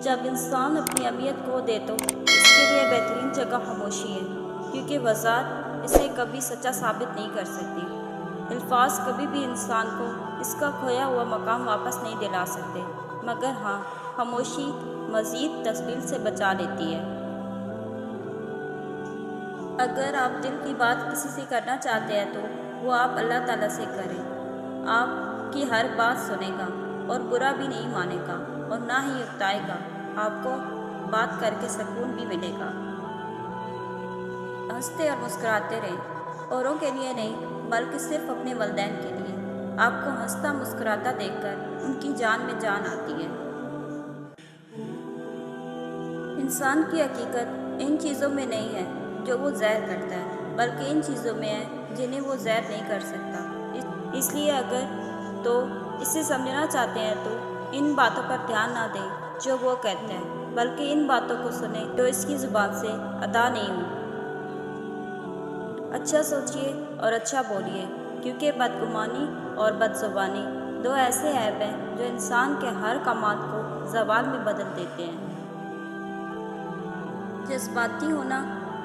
جب انسان اپنی اہمیت کھو دے تو اس کے لیے بہترین جگہ خاموشی ہے، کیونکہ وضاحت اسے کبھی سچا ثابت نہیں کر سکتی۔ الفاظ کبھی بھی انسان کو اس کا کھویا ہوا مقام واپس نہیں دلا سکتے، مگر ہاں، خاموشی مزید تسلسل سے بچا لیتی ہے۔ اگر آپ دل کی بات کسی سے کرنا چاہتے ہیں تو وہ آپ اللہ تعالیٰ سے کریں۔ آپ کی ہر بات سنے گا اور برا بھی نہیں مانے گا اور نہ ہی اکتائے گا۔ آپ کو بات کر کے سکون بھی ملے گا۔ ہنستے اور مسکراتے رہیں، اوروں کے لیے نہیں بلکہ صرف اپنے والدین کے لیے۔ آپ کو ہنستا مسکراتا دیکھ کر ان کی جان میں جان آتی ہے۔ انسان کی حقیقت ان چیزوں میں نہیں ہے جو وہ ظاہر کرتا ہے، بلکہ ان چیزوں میں ہے جنہیں وہ ظاہر نہیں کر سکتا۔ اس لیے اگر تو اسے سمجھنا چاہتے ہیں تو ان باتوں پر دھیان نہ دیں جو وہ کہتا ہے، بلکہ ان باتوں کو سنیں جو اس کی زبان سے ادا نہیں ہوں۔ اچھا سوچیے اور اچھا بولیے، کیونکہ بدگمانی اور بدزبانی دو ایسے عیب ہیں جو انسان کے ہر کمال کو زوال میں بدل دیتے ہیں۔ جذباتی ہونا،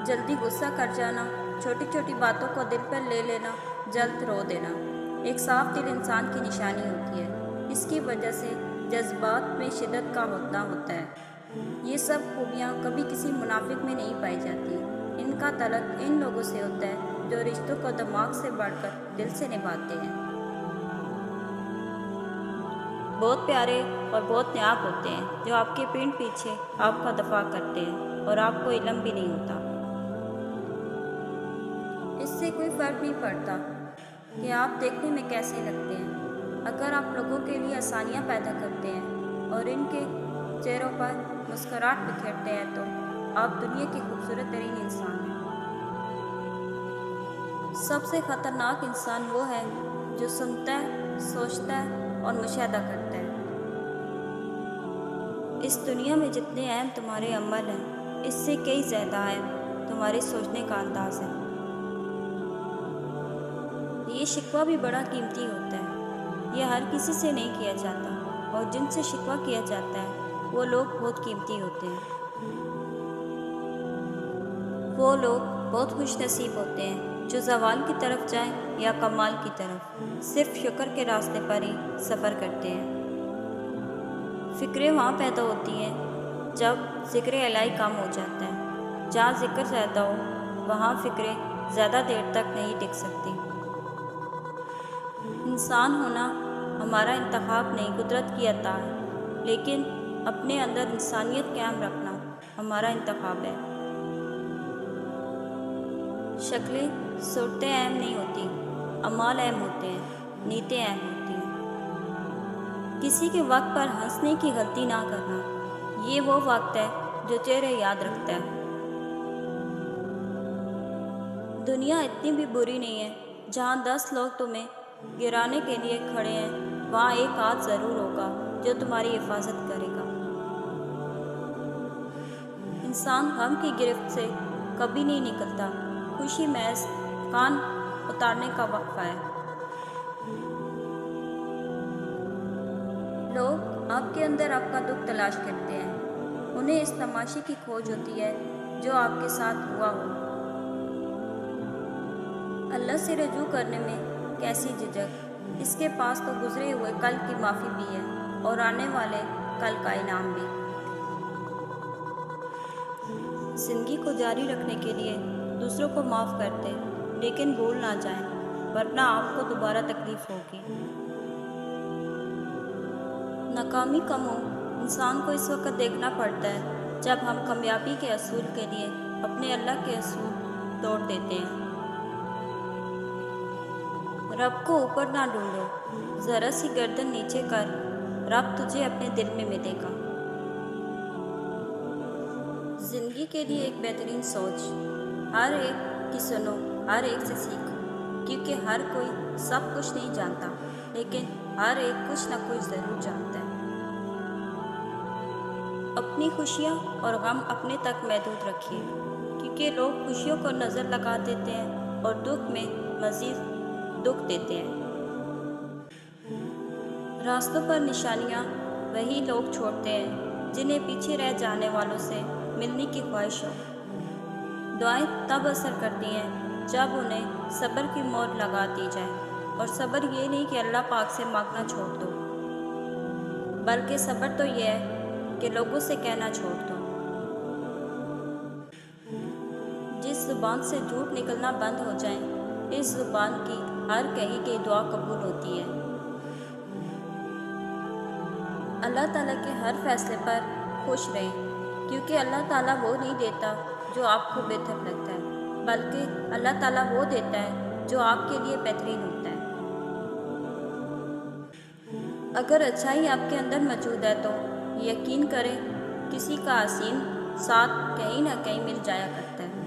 جلدی غصہ کر جانا، چھوٹی چھوٹی باتوں کو دل پر لے لینا، جلد رو دینا، ایک صاف دل انسان کی نشانی ہوتی ہے۔ اس کی وجہ سے جذبات میں شدت کا ہوتا ہے۔ یہ سب خوبیاں کبھی کسی منافق میں نہیں پائی جاتی۔ ان کا تعلق ان لوگوں سے ہوتا ہے جو رشتوں کو دماغ سے بڑھ کر دل سے نبھاتے ہیں۔ بہت پیارے اور بہت نیک ہوتے ہیں جو آپ کے پینٹ پیچھے آپ کا دفاع کرتے ہیں اور آپ کو علم بھی نہیں ہوتا۔ اس سے کوئی فرق نہیں پڑتا کہ آپ دیکھنے میں کیسے لگتے ہیں۔ اگر آپ لوگوں کے لیے آسانیاں پیدا کرتے ہیں اور ان کے چہروں پر مسکراہٹ بکھیرتے ہیں تو آپ دنیا کے خوبصورت ترین انسان ہیں۔ سب سے خطرناک انسان وہ ہے جو سنتا ہے، سوچتا ہے اور مشاہدہ کرتا ہے۔ اس دنیا میں جتنے اہم تمہارے عمل ہیں، اس سے کئی زیادہ اہم تمہارے سوچنے کا انداز ہے۔ یہ شکوہ بھی بڑا قیمتی ہوتا ہے۔ یہ ہر کسی سے نہیں کیا جاتا، اور جن سے شکوہ کیا جاتا ہے وہ لوگ بہت قیمتی ہوتے ہیں۔ وہ لوگ بہت خوش نصیب ہوتے ہیں جو زوال کی طرف جائیں یا کمال کی طرف، صرف شکر کے راستے پر ہی سفر کرتے ہیں۔ فکریں وہاں پیدا ہوتی ہیں جب ذکر الہی کم ہو جاتا ہے۔ جہاں ذکر زیادہ ہو وہاں فکریں زیادہ دیر تک نہیں ٹک سکتی۔ انسان ہونا ہمارا انتخاب نہیں، قدرت کی عطا ہے، لیکن اپنے اندر انسانیت قائم رکھنا ہمارا انتخاب ہے۔ شکلیں صورتیں اہم نہیں ہوتی، اعمال اہم ہوتے ہیں، نیتیں اہم ہوتی ہیں۔ کسی کے وقت پر ہنسنے کی غلطی نہ کرنا، یہ وہ وقت ہے جو چہرے یاد رکھتا ہے۔ دنیا اتنی بھی بری نہیں ہے۔ جہاں 10 لوگ تمہیں گرانے کے لیے کھڑے ہیں، وہاں ایک ہاتھ ضرور ہوگا جو تمہاری حفاظت کرے گا۔ انسان غم کی گرفت سے کبھی نہیں نکلتا، خوشی محض کان اتارنے کا وقفہ ہے۔ لوگ آپ کے اندر آپ کا دکھ تلاش کرتے ہیں، انہیں اس تماشے کی کھوج ہوتی ہے جو آپ کے ساتھ ہوا ہو۔ اللہ سے رجوع کرنے میں کیسی جھجک، اس کے پاس تو گزرے ہوئے کل کی معافی بھی ہے اور آنے والے کل کا انعام بھی۔ زندگی کو جاری رکھنے کے لیے دوسروں کو معاف کر دیں، لیکن بھول نہ جائیں، ورنہ آپ کو دوبارہ تکلیف ہوگی۔ ناکامی کا منہ انسان کو اس وقت دیکھنا پڑتا ہے جب ہم کامیابی کے اصول کے لیے اپنے اللہ کے اصول توڑ دیتے ہیں۔ رب کو اوپر نہ ڈھونڈو، ذرا سی گردن نیچے کر، رب تجھے اپنے دل میں ملے گا۔ زندگی کے لیے ایک بہترین سوچ، ہر ایک کی سنو، ہر ایک سے سیکھو، کیونکہ ہر کوئی سب کچھ نہیں جانتا، لیکن ہر ایک کچھ نہ کچھ ضرور جانتا ہے۔ اپنی خوشیاں اور غم اپنے تک محدود رکھیے، کیونکہ لوگ خوشیوں کو نظر لگا دیتے ہیں اور دکھ میں مزید دکھ دیتے ہیں۔ راستوں پر نشانیاں وہی لوگ چھوڑتے ہیں جنہیں پیچھے رہ جانے والوں سے ملنے کی خواہش ہو۔ دعائیں تب اثر کرتی ہیں جب انہیں صبر کی مہر لگا دی جائے، اور صبر یہ نہیں کہ اللہ پاک سے مانگنا چھوڑ دو، بلکہ صبر تو یہ ہے کہ لوگوں سے کہنا چھوڑ دو۔ جس زبان سے جھوٹ نکلنا بند ہو جائیں، اس زبان کی ہر کہی گئی دعا قبول ہوتی ہے۔ اللہ تعالیٰ کے ہر فیصلے پر خوش رہیں، کیونکہ اللہ تعالیٰ وہ نہیں دیتا جو آپ کو بہتر لگتا ہے، بلکہ اللہ تعالیٰ وہ دیتا ہے جو آپ کے لیے بہترین ہوتا ہے۔ اگر اچھائی آپ کے اندر موجود ہے تو یقین کریں کسی کا حسین ساتھ کہیں نہ کہیں مل جایا کرتا ہے۔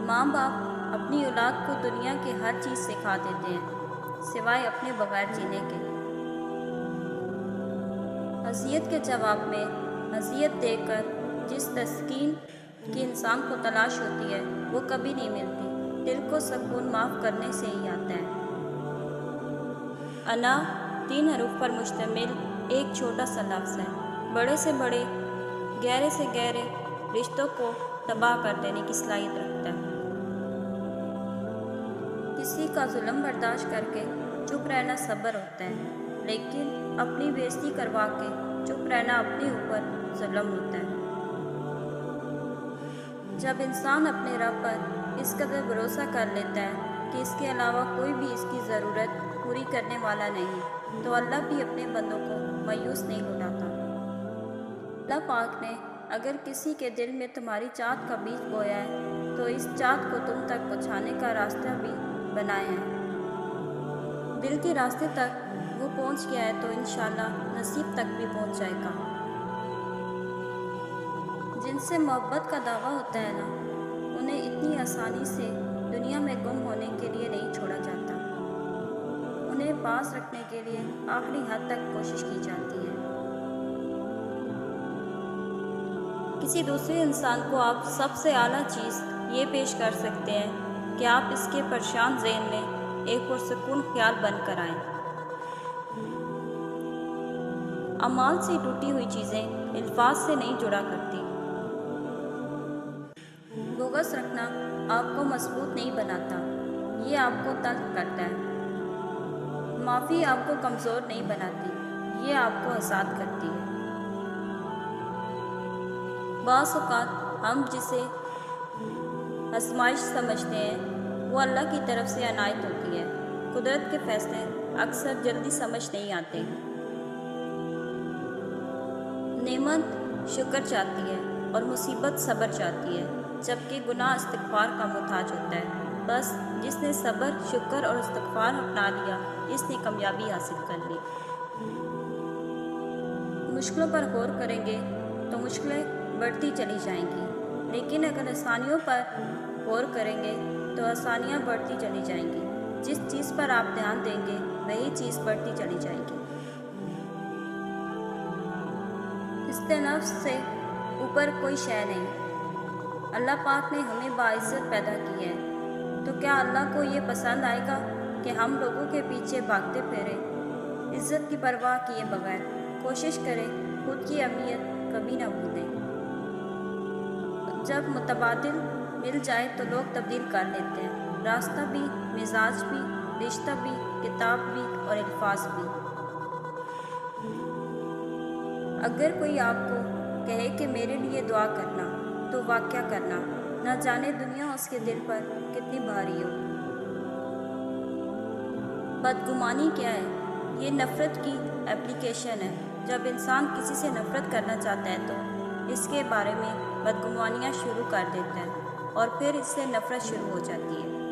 ماں باپ اپنی اولاد کو دنیا کی ہر چیز سکھا دیتے ہیں سوائے اپنے بغیر جینے کے۔ اذیت کے جواب میں اذیت دے کر جس تسکین کی انسان کو تلاش ہوتی ہے وہ کبھی نہیں ملتی۔ دل کو سکون معاف کرنے سے ہی آتا ہے۔ انا 3 حروف پر مشتمل ایک چھوٹا سا لفظ ہے، بڑے سے بڑے، گہرے سے گہرے رشتوں کو تباہ کر دینے کی صلاحیت رکھتا ہے۔ کسی کا ظلم برداشت کر کے چپ رہنا صبر ہوتا ہے، لیکن اپنی بے عزتی کروا کے چپ رہنا اپنے اوپر ظلم ہوتا ہے۔ جب انسان اپنے رب پر اس قدر بھروسہ کر لیتا ہے کہ اس کے علاوہ کوئی بھی اس کی ضرورت پوری کرنے والا نہیں، تو اللہ بھی اپنے بندوں کو مایوس نہیں ہوتا۔ اللہ پاک نے اگر کسی کے دل میں تمہاری چاہت کا بیج بویا ہے تو اس چاہت کو تم تک پہنچانے کا راستہ بھی بنایا ہے۔ دل کے راستے تک وہ پہنچ گیا ہے تو انشاءاللہ نصیب تک بھی پہنچ جائے گا۔ جن سے محبت کا دعویٰ ہوتا ہے نا، انہیں اتنی آسانی سے دنیا میں گم ہونے کے لیے نہیں چھوڑا جاتا، انہیں پاس رکھنے کے لیے آخری حد تک کوشش کی جاتی ہے۔ کسی دوسرے انسان کو آپ سب سے اعلیٰ چیز یہ پیش کر سکتے ہیں کہ آپ اس کے پریشان ذہن میں ایک پرسکون خیال بن کر آئیں۔ اعمال سے ٹوٹی ہوئی چیزیں الفاظ سے نہیں جڑا کرتی۔ بغض رکھنا آپ کو مضبوط نہیں بناتا، یہ آپ کو تلخ کرتا ہے۔ معافی آپ کو کمزور نہیں بناتی، یہ آپ کو آزاد کرتی ہے۔ بعض اوقات ہم جسے آزمائش سمجھتے ہیں وہ اللہ کی طرف سے عنایت ہوتی ہے۔ قدرت کے فیصلے اکثر جلدی سمجھ نہیں آتے۔ نعمت شکر چاہتی ہے اور مصیبت صبر چاہتی ہے، جبکہ گناہ استغفار کا محتاج ہوتا ہے۔ بس جس نے صبر، شکر اور استغفار اپنا لیا، اس نے کامیابی حاصل کر لی۔ مشکلوں پر غور کریں گے تو مشکلیں بڑھتی چلی جائیں گی، لیکن اگر آسانیوں پر غور کریں گے تو آسانیاں بڑھتی چلی جائیں گی۔ جس چیز پر آپ دھیان دیں گے وہی چیز بڑھتی چلی جائے گی۔ نفس سے اوپر کوئی شے نہیں۔ اللہ پاک نے ہمیں باعزت پیدا کی ہے، تو کیا اللہ کو یہ پسند آئے گا کہ ہم لوگوں کے پیچھے بھاگتے پھریں عزت کی پرواہ کیے بغیر؟ کوشش کریں خود کی اہمیت کبھی نہ بھولیں۔ جب متبادل مل جائے تو لوگ تبدیل کر لیتے ہیں، راستہ بھی، مزاج بھی، رشتہ بھی، کتاب بھی اور الفاظ بھی۔ اگر کوئی آپ کو کہے کہ میرے لیے دعا کرنا، تو واقعہ کرنا، نہ جانے دنیا اس کے دل پر کتنی بھاری ہو۔ بدگمانی کیا ہے؟ یہ نفرت کی اپلیکیشن ہے۔ جب انسان کسی سے نفرت کرنا چاہتا ہے تو اس کے بارے میں بدگمانیاں شروع کر دیتا ہے، اور پھر اس سے نفرت شروع ہو جاتی ہے۔